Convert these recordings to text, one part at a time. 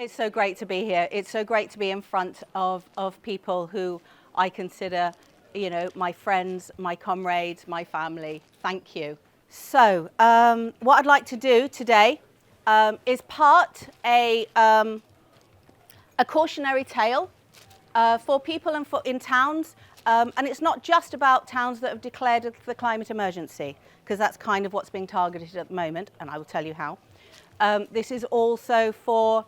It's so great to be here. It's so great to be in front of people who I consider, you know, my friends, my comrades, my family. Thank you. So, what I'd like to do today is part a cautionary tale for people and in towns. And it's not just about towns that have declared the climate emergency, because that's kind of what's being targeted at the moment, and I will tell you how. This is also for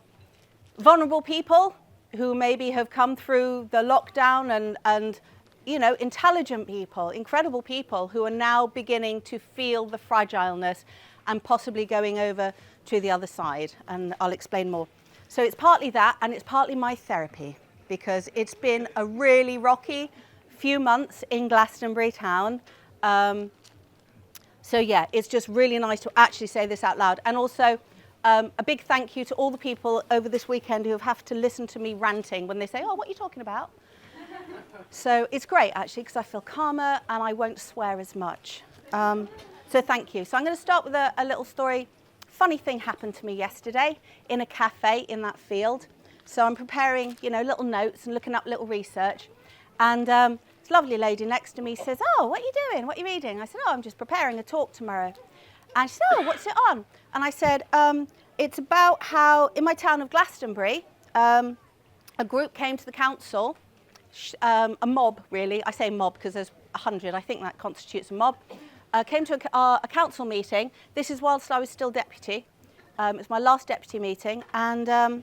vulnerable people who maybe have come through the lockdown and you know, intelligent people, incredible people who are now beginning to feel the fragileness and possibly going over to the other side. And I'll explain more. So it's partly that, and it's partly my therapy, because it's been a really rocky few months in Glastonbury town. So yeah, it's just really nice to actually say this out loud. And also, a big thank you to all the people over this weekend who have to listen to me ranting when they say, oh, what are you talking about? So it's great, actually, because I feel calmer and I won't swear as much. So thank you. So I'm going to start with a little story. Funny thing happened to me yesterday in a cafe in that field. So I'm preparing, you know, little notes and looking up little research. And this lovely lady next to me says, oh, what are you doing? What are you reading? I said, oh, I'm just preparing a talk tomorrow. And she said, oh, what's it on? And I said, it's about how in my town of Glastonbury, a group came to the council, a mob really, I say mob because there's 100, I think that constitutes a mob, came to a council meeting. This is whilst I was still deputy. It was my last deputy meeting, and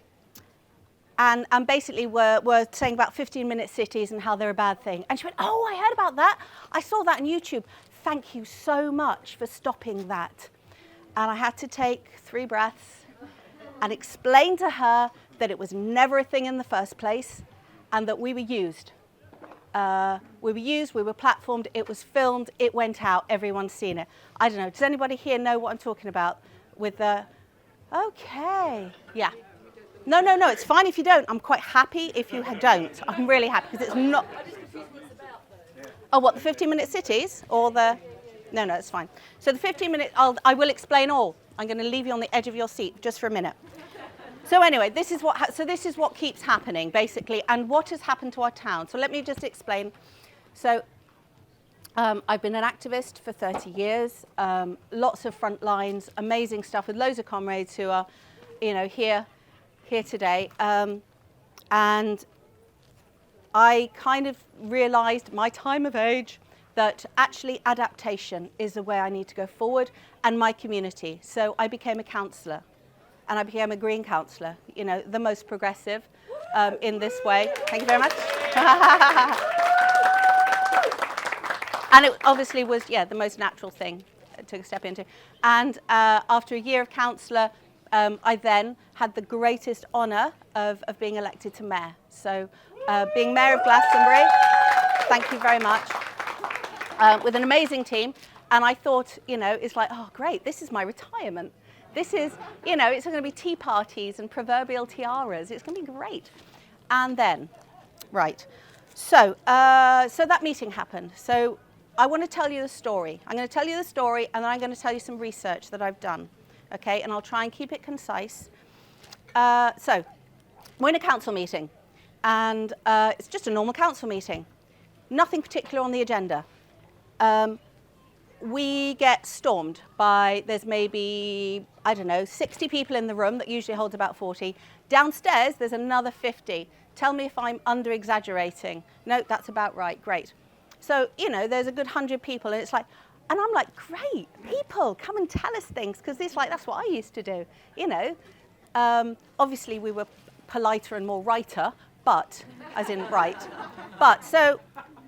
basically we're saying about 15-minute cities and how they're a bad thing. And she went, oh, I heard about that. I saw that on YouTube. Thank you so much for stopping that. And I had to take 3 breaths and explain to her that it was never a thing in the first place and that we were used. We were platformed, it was filmed, it went out, everyone's seen it. I don't know, does anybody here know what I'm talking about with the, okay, yeah. No, it's fine if you don't. I'm quite happy if you don't. I'm really happy because it's not. Oh, what, the 15-minute cities or the? No, it's fine. So the 15-minute, I will explain all. I'm going to leave you on the edge of your seat just for a minute. So anyway, this is what keeps happening basically, and what has happened to our town. So let me just explain. So I've been an activist for 30 years. Lots of front lines, amazing stuff with loads of comrades who are, you know, here today. And I kind of realized my time of age that actually adaptation is the way I need to go forward, and my community. So I became a councillor, and I became a Green councillor, you know, the most progressive in this way. Thank you very much. And it obviously was, yeah, the most natural thing to step into. And after a year of councillor, I then had the greatest honour of being elected to mayor. So being Mayor of Glastonbury, thank you very much, with an amazing team. And I thought, you know, it's like, oh, great, this is my retirement. This is, you know, it's going to be tea parties and proverbial tiaras. It's going to be great. And then, right, so that meeting happened. So I want to tell you the story. I'm going to tell you the story, and then I'm going to tell you some research that I've done. Okay, and I'll try and keep it concise. So, we're in a council meeting, and it's just a normal council meeting. Nothing particular on the agenda. We get stormed by, there's maybe, I don't know, 60 people in the room, that usually holds about 40. Downstairs, there's another 50. Tell me if I'm under-exaggerating. No, that's about right, great. So, you know, there's a good 100 people, and it's like, and I'm like, great, people, come and tell us things, because it's like, that's what I used to do, you know. Obviously, we were politer and more righter, but, as in right. But, so,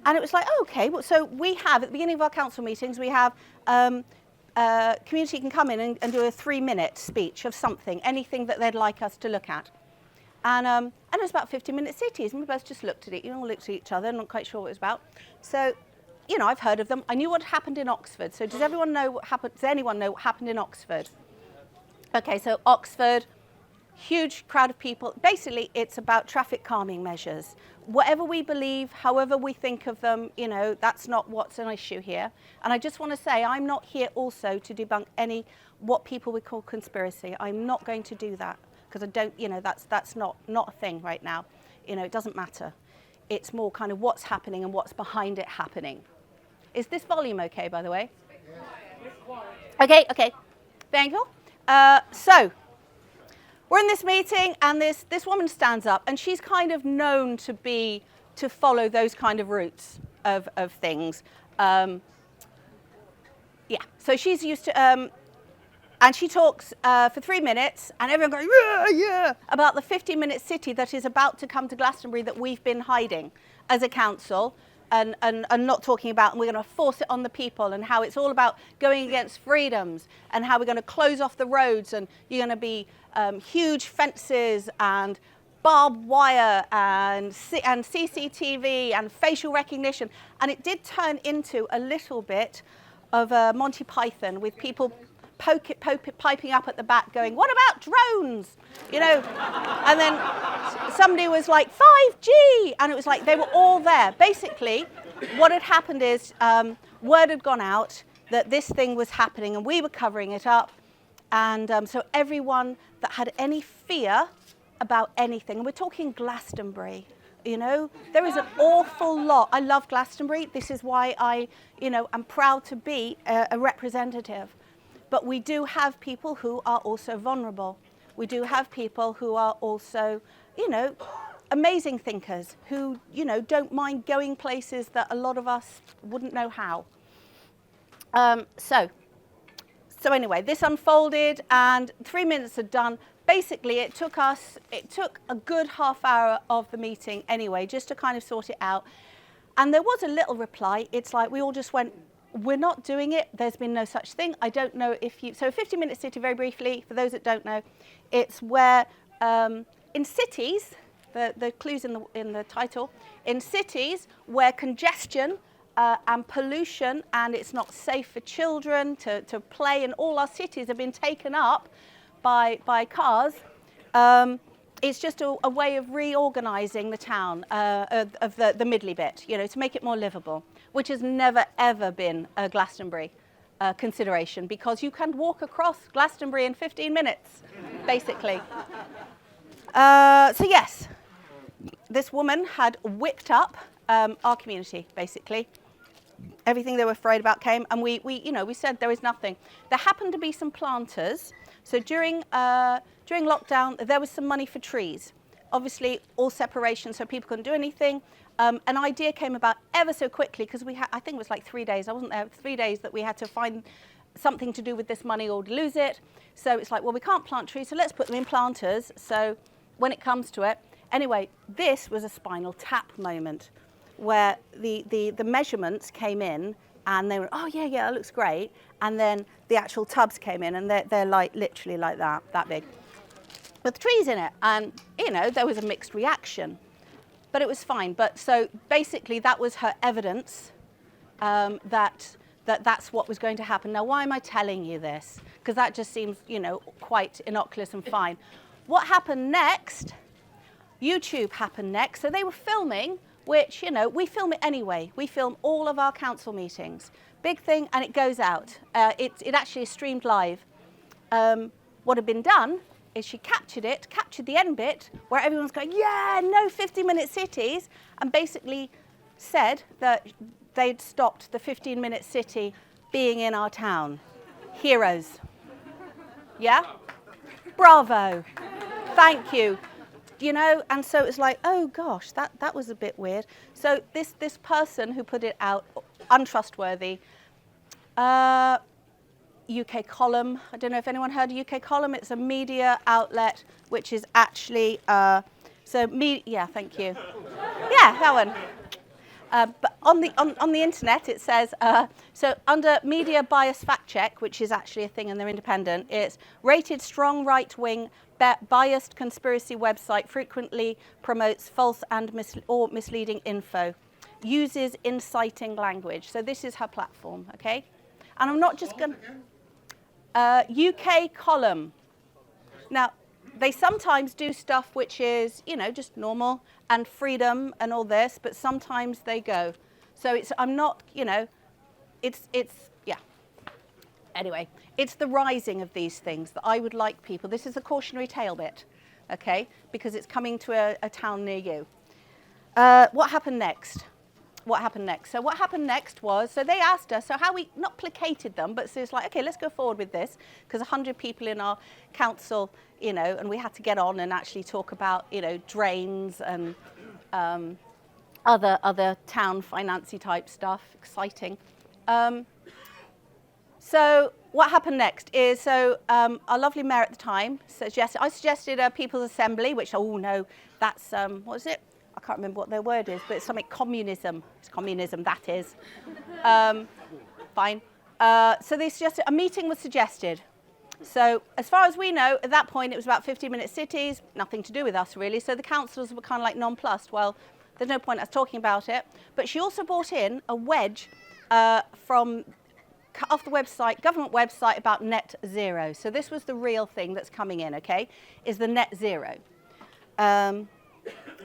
and it was like, oh, okay, well, so we have, at the beginning of our council meetings, we have, community can come in and do a 3-minute speech of something, anything that they'd like us to look at. And it was about 15-minute cities, and we both just looked at it, you know, looked at each other, not quite sure what it was about. So, you know, I've heard of them. I knew what happened in Oxford. So does everyone know what happened? Does anyone know what happened in Oxford? Okay, so Oxford, huge crowd of people. Basically, it's about traffic calming measures. Whatever we believe, however we think of them, you know, that's not what's an issue here. And I just want to say, I'm not here also to debunk what people would call conspiracy. I'm not going to do that. because I don't, that's not a thing right now. It doesn't matter. It's more kind of what's happening and what's behind it happening. Is this volume okay, by the way? Yeah. Okay. Thank you. So we're in this meeting, and this woman stands up, and she's kind of known to follow those kind of routes of things. So she's used to, and she talks for 3 minutes, and everyone goes, yeah, about the 15-minute city that is about to come to Glastonbury that we've been hiding as a council and not talking about, and we're going to force it on the people, and how it's all about going against freedoms, and how we're going to close off the roads, and you're going to be huge fences and barbed wire and CCTV and facial recognition. And it did turn into a little bit of Monty Python, with people piping up at the back going, what about drones? And then somebody was like, 5G, and it was like they were all there. Basically, what had happened is word had gone out that this thing was happening, and we were covering it up. And so everyone that had any fear about anything, and we're talking Glastonbury, there is an awful lot. I love Glastonbury. This is why I'm proud to be a representative. But we do have people who are also vulnerable. We do have people who are also, amazing thinkers who, don't mind going places that a lot of us wouldn't know how. So anyway, this unfolded, and 3 minutes had done. Basically, it took a good half hour of the meeting anyway, just to kind of sort it out. And there was a little reply. It's like we all just went, we're not doing it. There's been no such thing. I don't know if you... So 15-minute city, very briefly, for those that don't know, it's where in cities, the clue's in the title, in cities where congestion and pollution, and it's not safe for children to play, and all our cities have been taken up by cars. It's just a way of reorganising the town of the middly bit, to make it more livable, which has never, ever been a Glastonbury consideration, because you can walk across Glastonbury in 15 minutes, basically. So yes, this woman had whipped up our community, basically. Everything they were afraid about came, and we said there is nothing. There happened to be some planters. So during lockdown, there was some money for trees. Obviously, all separation, so people couldn't do anything. An idea came about ever so quickly, because I think it was like 3 days. I wasn't there. 3 days that we had to find something to do with this money or lose it. So it's like, well, we can't plant trees, so let's put them in planters. So when it comes to it, anyway, this was a Spinal Tap moment, where the measurements came in, and they were, oh yeah, that looks great. And then the actual tubs came in, and they're like literally like that big, with trees in it. And there was a mixed reaction, but it was fine. But so basically, that was her evidence that's what was going to happen. Now, why am I telling you this? Because that just seems quite innocuous and fine. What happened next? YouTube happened next. So they were filming, which, we film it anyway. We film all of our council meetings. Big thing, and it goes out. It actually is streamed live. What had been done is she captured the end bit, where everyone's going, yeah, no 15-minute cities, and basically said that they'd stopped the 15-minute city being in our town. Heroes. Yeah? Bravo. Thank you. And so it's like, oh gosh, that was a bit weird. So this person who put it out, untrustworthy. UK Column. I don't know if anyone heard of UK Column. It's a media outlet which is actually yeah, thank you. Yeah, that one. But on the internet it says so under media bias fact check, which is actually a thing and they're independent. It's rated strong right-wing biased conspiracy website, frequently promotes false and misleading info, uses inciting language. So this is her platform, okay? And I'm not just going to... UK Column. Now, they sometimes do stuff which is, just normal and freedom and all this, but sometimes they go. So I'm not, it's yeah. Anyway, it's the rising of these things that I would like people, this is a cautionary tale bit, okay, because it's coming to a town near you. What happened next? What happened next? So what happened next was, so they asked us, so how we, not placated them, but so it's like, okay, let's go forward with this, because 100 people in our council, you know, and we had to get on and actually talk about, you know, drains and other town financy type stuff, exciting. So what happened next is, so our lovely mayor at the time suggested, I suggested a People's Assembly, which, oh no, that's, what is it? I can't remember what their word is, but it's something communism. It's communism, that is. Fine. So they suggested, a meeting was suggested. So as far as we know, at that point, it was about 15-minute cities, nothing to do with us really. So the councillors were kind of like nonplussed. Well, there's no point us talking about it. But she also brought in a wedge from off the website, government website, about net zero. So this was the real thing that's coming in, okay, is the net zero.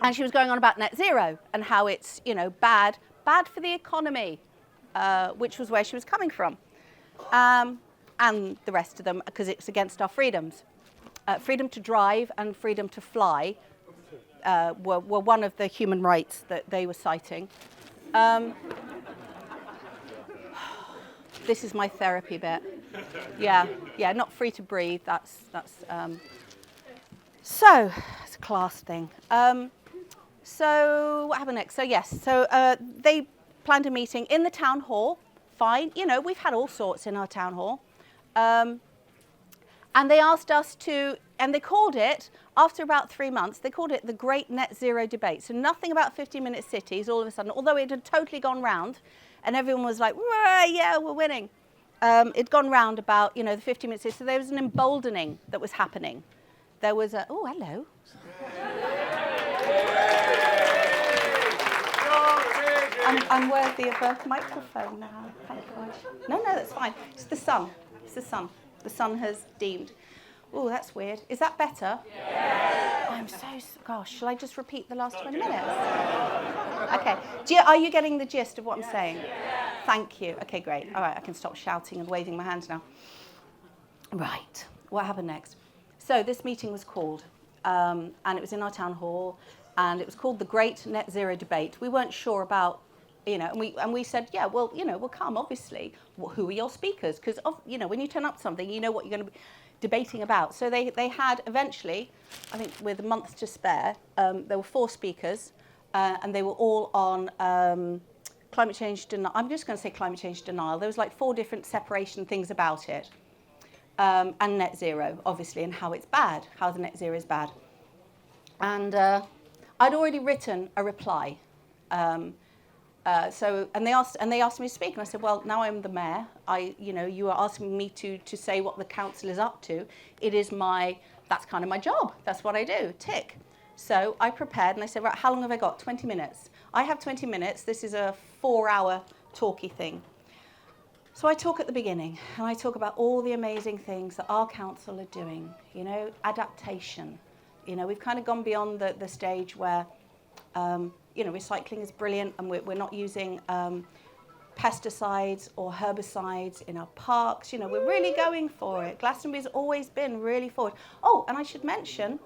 And she was going on about net zero and how it's, you know, bad for the economy, which was where she was coming from. And the rest of them, because it's against our freedoms. Freedom to drive and freedom to fly were one of the human rights that they were citing. This is my therapy bit. Yeah, not free to breathe. So it's a class thing. So what happened next? So yes, so they planned a meeting in the town hall. Fine, you know, we've had all sorts in our town hall. And they asked us to, and they called it, after about 3 months, they called it the Great Net Zero Debate. So nothing about 15-minute cities all of a sudden, although it had totally gone round, and everyone was like, yeah, we're winning. It'd gone round about, you know, the 15-minute cities. So there was an emboldening that was happening. There was a, oh, hello. I'm worthy of a microphone now, thank God. No, that's fine. It's the sun. It's the sun. The sun has deemed. Oh, that's weird. Is that better? Yes. I'm so, gosh, shall I just repeat the last 20 minutes? Okay. Are you getting the gist of what I'm saying? Yes. Thank you. Okay, great. All right, I can stop shouting and waving my hands now. Right. What happened next? So this meeting was called, and it was in our town hall, and it was called the Great Net Zero Debate. We weren't sure about, you know, and we said, yeah, well, you know, we'll come, obviously. Well, who are your speakers? Because, you know, when you turn up to something, you know what you're going to be debating about. So they had eventually, I think with a month to spare, there were 4 speakers, and they were all on climate change denial. I'm just going to say climate change denial. There was like 4 different separation things about it. And net zero, obviously, and how it's bad, how the net zero is bad. And I'd already written a reply. And they asked me to speak, and I said, well, now I'm the mayor. You are asking me to say what the council is up to. That's kind of my job. That's what I do. Tick. So I prepared, and I said, right, how long have I got? 20 minutes. I have 20 minutes. This is a 4-hour talky thing. So I talk at the beginning, and I talk about all the amazing things that our council are doing, you know, adaptation. You know, we've kind of gone beyond the stage where, you know, recycling is brilliant, and we're not using pesticides or herbicides in our parks. You know, we're really going for it. Glastonbury's always been really forward. Oh, and I should mention,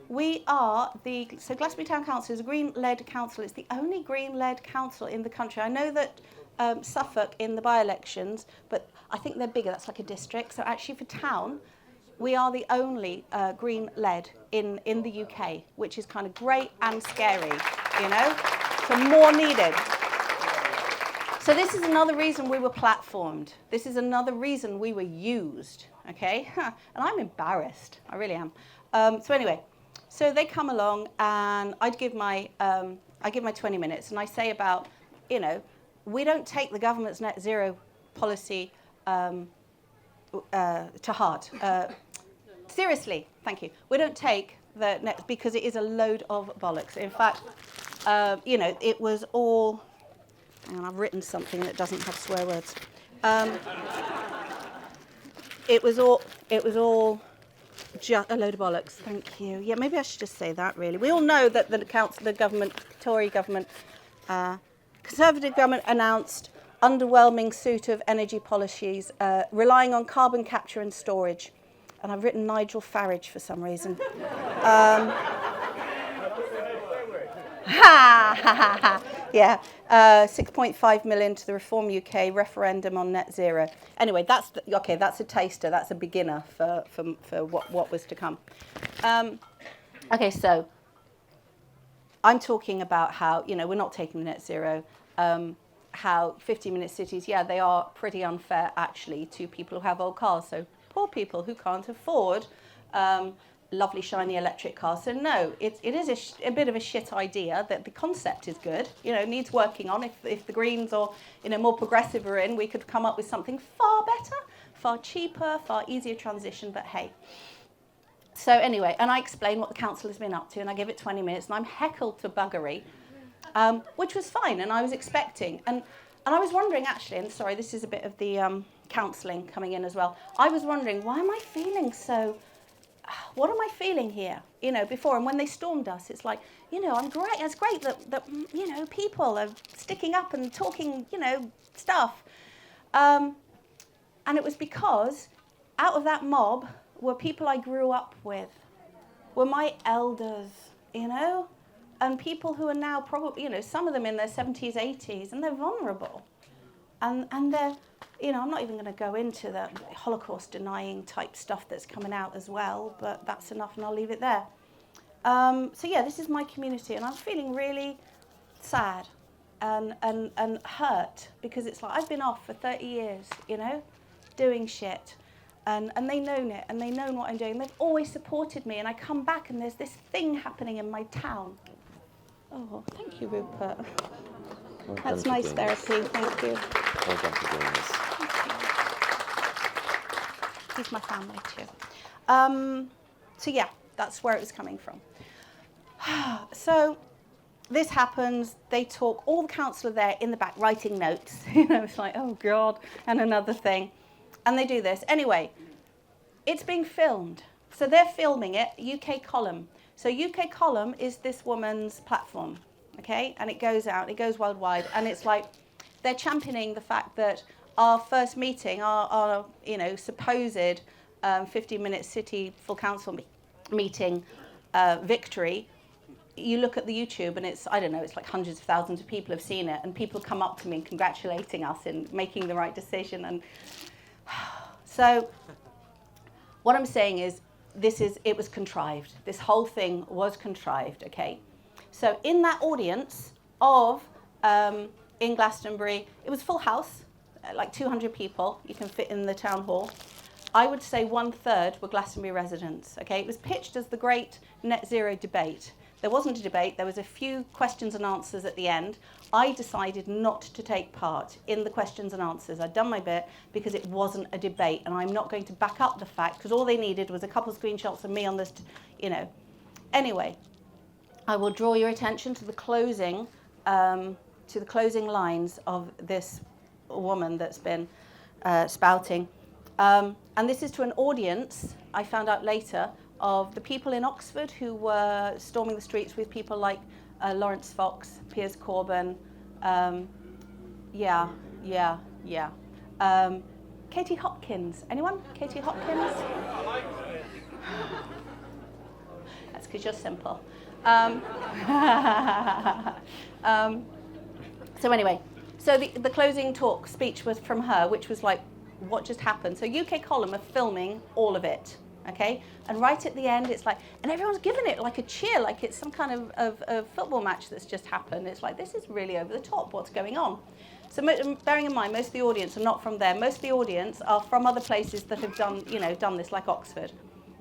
so Glastonbury Town Council is a green-led council. It's the only green-led council in the country. I know that Suffolk in the by-elections, but I think they're bigger. That's like a district. So actually for town, we are the only green-led in the UK, which is kind of great and scary, you know? So more needed. So this is another reason we were platformed. This is another reason we were used, okay? And I'm embarrassed. I really am. So anyway, so they come along, and I give my 20 minutes, and I say about, you know, we don't take the government's net zero policy to heart. Seriously, thank you. We don't take the net, because it is a load of bollocks. In fact, you know, it was all, and I've written something that doesn't have swear words. It was all just a load of bollocks. Thank you. Yeah, maybe I should just say that. Really, we all know that the government, Tory government, Conservative government announced underwhelming suite of energy policies, relying on carbon capture and storage. And I've written Nigel Farage for some reason. Yeah, 6.5 million to the Reform UK referendum on net zero. Anyway, that's a taster. That's a beginner for what was to come. Okay, so I'm talking about how, we're not taking net zero. How 15-minute cities, yeah, they are pretty unfair actually to people who have old cars. So poor people who can't afford lovely shiny electric cars. So no, it is a bit of a shit idea. That the concept is good, needs working on. If the Greens or more progressive are in, we could come up with something far better, far cheaper, far easier transition. But hey. So anyway, and I explain what the council has been up to, and I give it 20 minutes, and I'm heckled to buggery, which was fine, and I was expecting. And I was wondering, actually, and sorry, this is a bit of the counselling coming in as well. I was wondering, why am I feeling so... What am I feeling here? Before, and when they stormed us, it's like, I'm great. It's great that people are sticking up and talking, stuff. And it was because out of that mob were people I grew up with, were my elders, and people who are now probably, some of them in their 70s, 80s, and they're vulnerable. And they're, I'm not even going to go into the Holocaust denying type stuff that's coming out as well, but that's enough and I'll leave it there. So yeah, this is my community, and I'm feeling really sad and hurt, because it's like I've been off for 30 years, doing shit. And they know it, and they know what I'm doing. They've always supported me, and I come back and there's this thing happening in my town. Oh, thank you, Rupert. Well, that's nice therapy, thank you. Well done for doing this. He's my family too. So yeah, that's where it was coming from. So this happens, they talk, all the council are there in the back writing notes. It's like, oh God, and another thing. And they do this. Anyway, it's being filmed. So they're filming it, UK Column. So UK Column is this woman's platform, okay? And it goes out, it goes worldwide. And it's like, they're championing the fact that our first meeting, our supposed 15-minute city full council meeting victory, you look at the YouTube and it's, I don't know, it's like hundreds of thousands of people have seen it, and people come up to me congratulating us in making the right decision. And so what I'm saying is, it was contrived. This whole thing was contrived, okay? So in that audience of, in Glastonbury, it was full house, like 200 people, you can fit in the town hall. I would say 1/3 were Glastonbury residents, okay? It was pitched as the great net zero debate. There wasn't a debate, there was a few questions and answers at the end. I decided not to take part in the questions and answers. I'd done my bit because it wasn't a debate, and I'm not going to back up the fact, because all they needed was a couple of screenshots of me on this, Anyway, I will draw your attention to the closing lines of this woman that's been spouting. And this is to an audience, I found out later, of the people in Oxford who were storming the streets with people like Lawrence Fox, Piers Corbyn, Katie Hopkins. Anyone? Katie Hopkins? That's because you're simple. So anyway, so the closing speech was from her, which was like, what just happened? So UK Column are filming all of it, okay? And right at the end, it's like, and everyone's giving it like a cheer, like it's some kind of football match that's just happened. It's like, this is really over the top, what's going on? So bearing in mind, most of the audience are not from there. Most of the audience are from other places that have done this, like Oxford,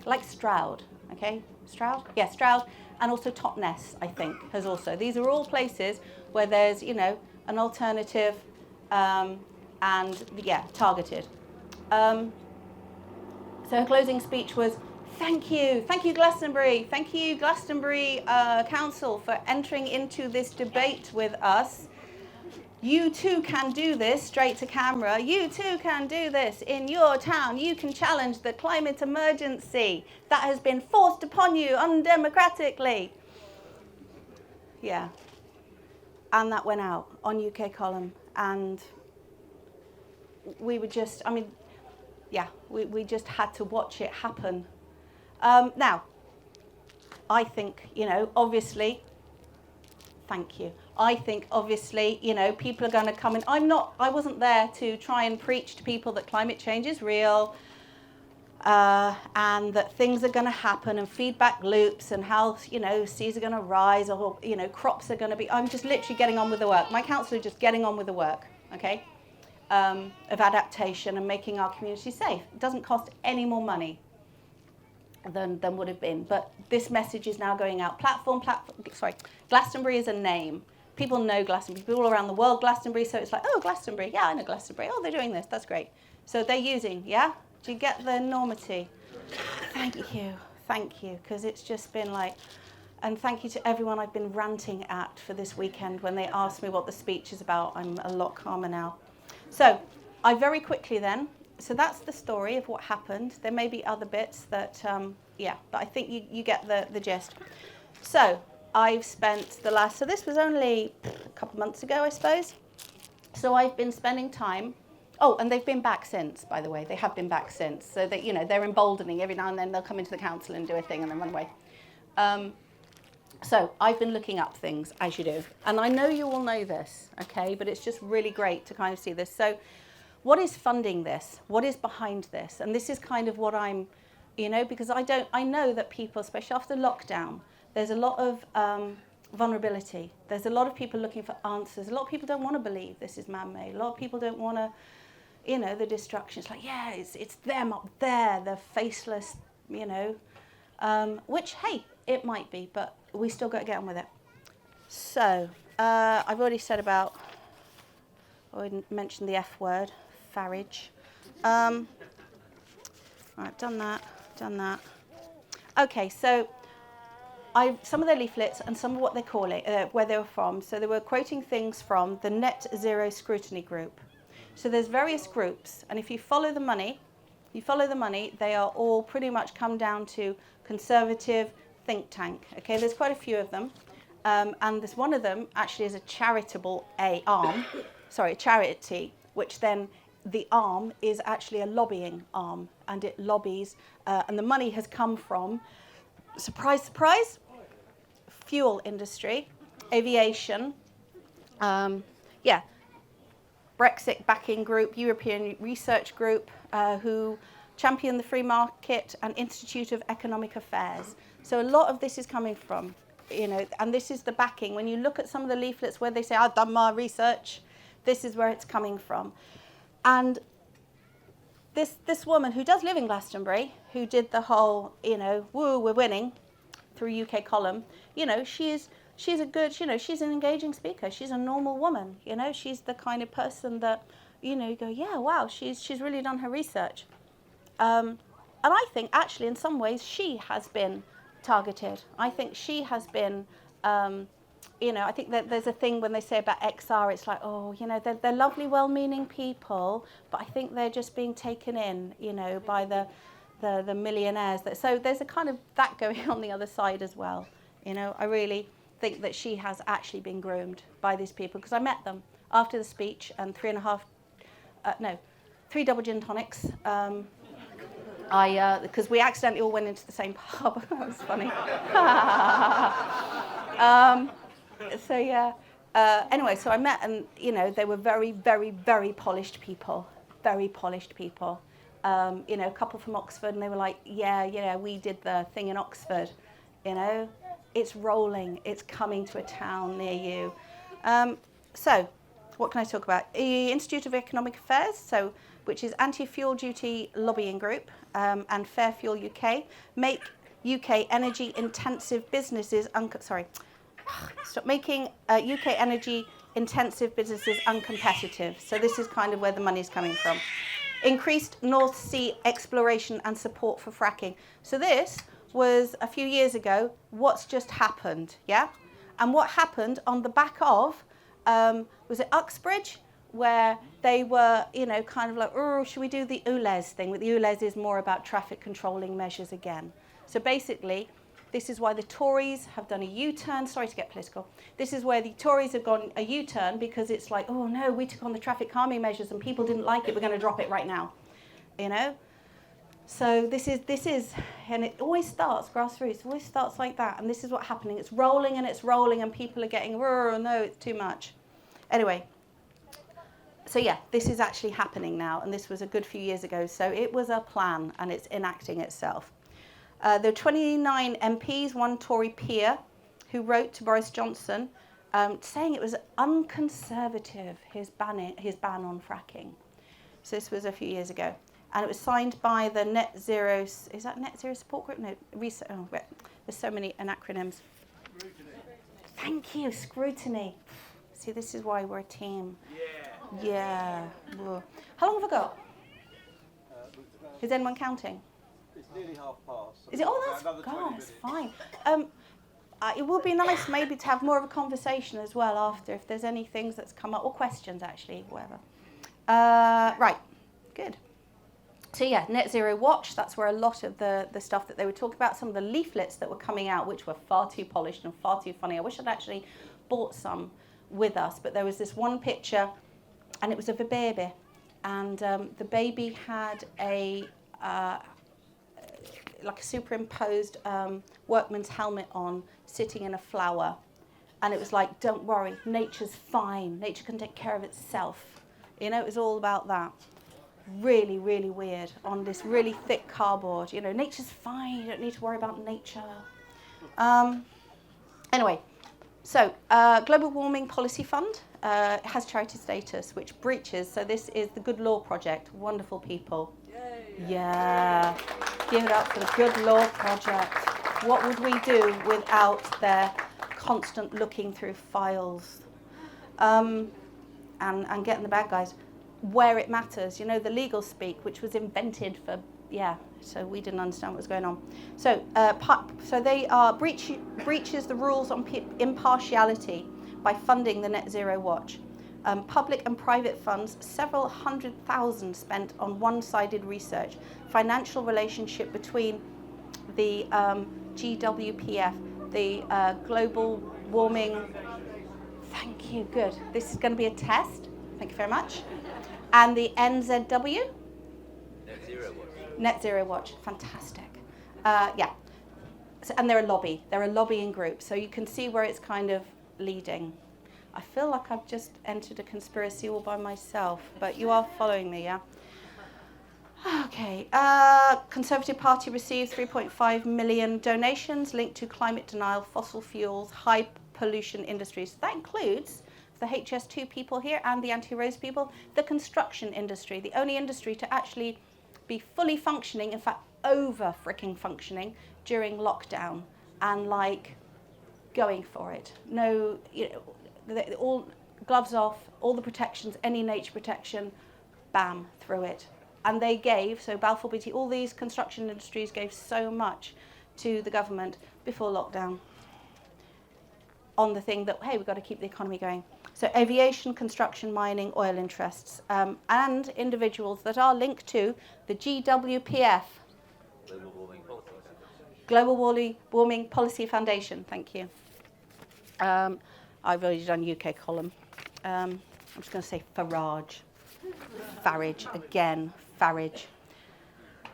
like Stroud, okay? Stroud? Yeah, Stroud, and also Totnes, I think, has also. These are all places where there's, an alternative, and yeah, targeted. So her closing speech was, thank you Glastonbury, thank you Glastonbury Council for entering into this debate with us. You too can do this, straight to camera, you too can do this in your town. You can challenge the climate emergency that has been forced upon you undemocratically. Yeah, and that went out on UK Column, and we were just, yeah, we just had to watch it happen. Now, I think, obviously, thank you. I think, obviously, people are going to come in. I wasn't there to try and preach to people that climate change is real and that things are going to happen and feedback loops and how, seas are going to rise or, crops are going to be. I'm just literally getting on with the work. My councillor is just getting on with the work, okay, of adaptation and making our community safe. It doesn't cost any more money than would have been. But this message is now going out. Glastonbury is a name. People know Glastonbury. People all around the world, Glastonbury. So it's like, oh, Glastonbury. Yeah, I know Glastonbury. Oh, they're doing this. That's great. So they're using, yeah? Do you get the enormity? Thank you. Because it's just been like, and thank you to everyone I've been ranting at for this weekend when they asked me what the speech is about. I'm a lot calmer now. So I very quickly then, so that's the story of what happened. There may be other bits that, but I think you get the gist. So I've spent so this was only a couple months ago, I suppose. So I've been spending time, and they've been back since, by the way. They have been back since. So that, they're emboldening. Every now and then they'll come into the council and do a thing and then run away. So I've been looking up things, as you do. And I know you all know this, okay? But it's just really great to kind of see this. So what is funding this? What is behind this? And this is kind of what I'm, because I know that people, especially after lockdown, there's a lot of vulnerability. There's a lot of people looking for answers. A lot of people don't want to believe this is man-made. A lot of people don't want to, the destruction. It's like, yeah, it's them up there, they're faceless, which, hey, it might be, but we still got to get on with it. So I've already said I mentioned the F word. Farage. Right, done that. Okay, so some of their leaflets and some of what they call it, where they were from. So they were quoting things from the Net Zero Scrutiny Group. So there's various groups, and if you follow the money, they are all pretty much come down to conservative think tank. Okay, there's quite a few of them, and this one of them actually is a charitable charity, which then the arm is actually a lobbying arm, and it lobbies, and the money has come from, surprise, surprise, fuel industry, aviation, Brexit backing group, European research group, who champion the free market and Institute of Economic Affairs. So a lot of this is coming from, and this is the backing. When you look at some of the leaflets where they say, I've done my research, this is where it's coming from. And this woman who does live in Glastonbury, who did the whole, woo, we're winning, through UK column, she's she's an engaging speaker. She's a normal woman, she's the kind of person that, you go, yeah, wow, she's really done her research. And I think actually in some ways she has been targeted. I think she has been, I think that there's a thing when they say about XR, it's like, they're lovely, well-meaning people, but I think they're just being taken in, by the millionaires. So there's a kind of that going on the other side as well. I really think that she has actually been groomed by these people, because I met them after the speech and 3 double gin tonics. Because we accidentally all went into the same pub. That was funny. Anyway, so I met, and they were very, very, very polished people. Very polished people. A couple from Oxford, and they were like, yeah, we did the thing in Oxford. It's rolling. It's coming to a town near you. So, what can I talk about? The Institute of Economic Affairs, which is Anti-Fuel Duty Lobbying Group, and Fair Fuel UK, make UK energy-intensive businesses making UK energy-intensive businesses uncompetitive. So this is kind of where the money's coming from. Increased North Sea exploration and support for fracking. So this was a few years ago. What's just happened, yeah? And what happened on the back of, was it Uxbridge? Where they were, kind of like, oh, should we do the ULEZ thing? The ULEZ is more about traffic controlling measures again. So basically, this is why the Tories have done a U-turn. Sorry to get political. This is where the Tories have gone a U-turn, because it's like, oh no, we took on the traffic calming measures and people didn't like it. We're going to drop it right now. you know. So this is, and it always starts grassroots, always starts like that, and this is what's happening. It's rolling and people are getting, oh no, it's too much. Anyway, so yeah, this is actually happening now, and this was a good few years ago. So it was a plan, and it's enacting itself. There are 29 MPs, one Tory peer, who wrote to Boris Johnson saying it was unconservative, his ban on fracking. So this was a few years ago. And it was signed by the Net Zero, is that Net Zero Support Group? No, there's so many acronyms. Scrutiny. Thank you, scrutiny. See, this is why we're a team. Yeah. Whoa. How long have I got? Is anyone counting? It's nearly half past. So is it? Oh, that's God, it's fine. It would be nice maybe to have more of a conversation as well after, if there's any things that's come up, or questions actually, whatever. Right, good. So yeah, Net Zero Watch, that's where a lot of the stuff that they were talking about, some of the leaflets that were coming out, which were far too polished and far too funny. I wish I'd actually bought some with us, but there was this one picture, and it was of a baby, and the baby had like a superimposed workman's helmet on, sitting in a flower, and it was like, don't worry, nature's fine, nature can take care of itself. You know, it was all about that. Really, really weird, on this really thick cardboard. You know, nature's fine, you don't need to worry about nature. Anyway, so Global Warming Policy Fund has charity status, which breaches, so this is the Good Law Project, wonderful people. Yay. Yeah, give it up for the Good Law Project. What would we do without their constant looking through files and getting the bad guys where it matters? You know, the legal speak, which was invented for, so we didn't understand what was going on. So so they are breaches the rules on impartiality by funding the Net Zero Watch. Public and private funds, several 100,000 spent on one-sided research, financial relationship between the GWPF, the Global Warming, thank you, good. This is going to be a test, thank you very much. And the NZW? Net Zero Watch, fantastic. So, and they're a lobbying group, so you can see where it's kind of leading. I feel like I've just entered a conspiracy all by myself, but you are following me, yeah? Okay, Conservative Party received 3.5 million donations linked to climate denial, fossil fuels, high pollution industries. That includes the HS2 people here and the anti-Rose people, the construction industry, the only industry to actually be fully functioning, in fact, over fricking functioning during lockdown, and like going for it. No, you know, all gloves off, all the protections, any nature protection, bam, through it. And they gave, so Balfour Beatty, all these construction industries gave so much to the government before lockdown on the thing that, hey, we've got to keep the economy going. So aviation, construction, mining, oil interests, and individuals that are linked to the GWPF, Global Warming Policy Foundation, thank you. I've already done UK column. I'm just going to say Farage. Farage, again, Farage.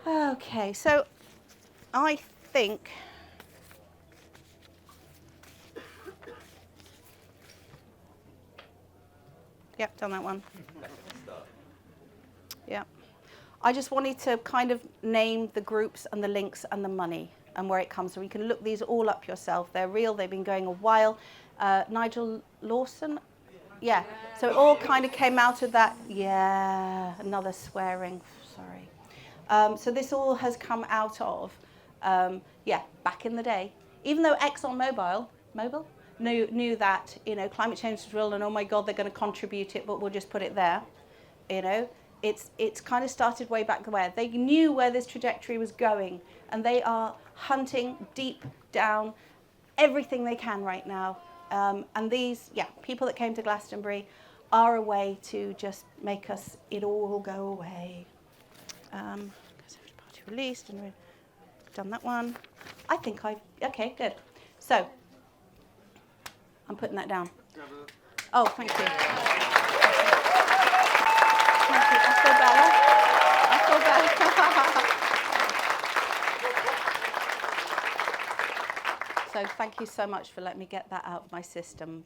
Okay, so I think... Yep, done that one. Yeah. I just wanted to kind of name the groups and the links and the money and where it comes from. You can look these all up yourself. They're real. They've been going a while. Nigel Lawson, yeah. So it all kind of came out of that. Yeah, another swearing. Sorry. So this all has come out of, back in the day. Even though ExxonMobil knew that, you know, climate change is real and oh my God, they're going to contribute it, but we'll just put it there. You know, it's kind of started way back where they knew where this trajectory was going, and they are hunting deep down everything they can right now. And these, people that came to Glastonbury are a way to just make it all go away. Conservative Party released, and we've done that one. I think okay, good. So, I'm putting that down. Oh, thank you. Thank you. I feel better. So thank you so much for letting me get that out of my system.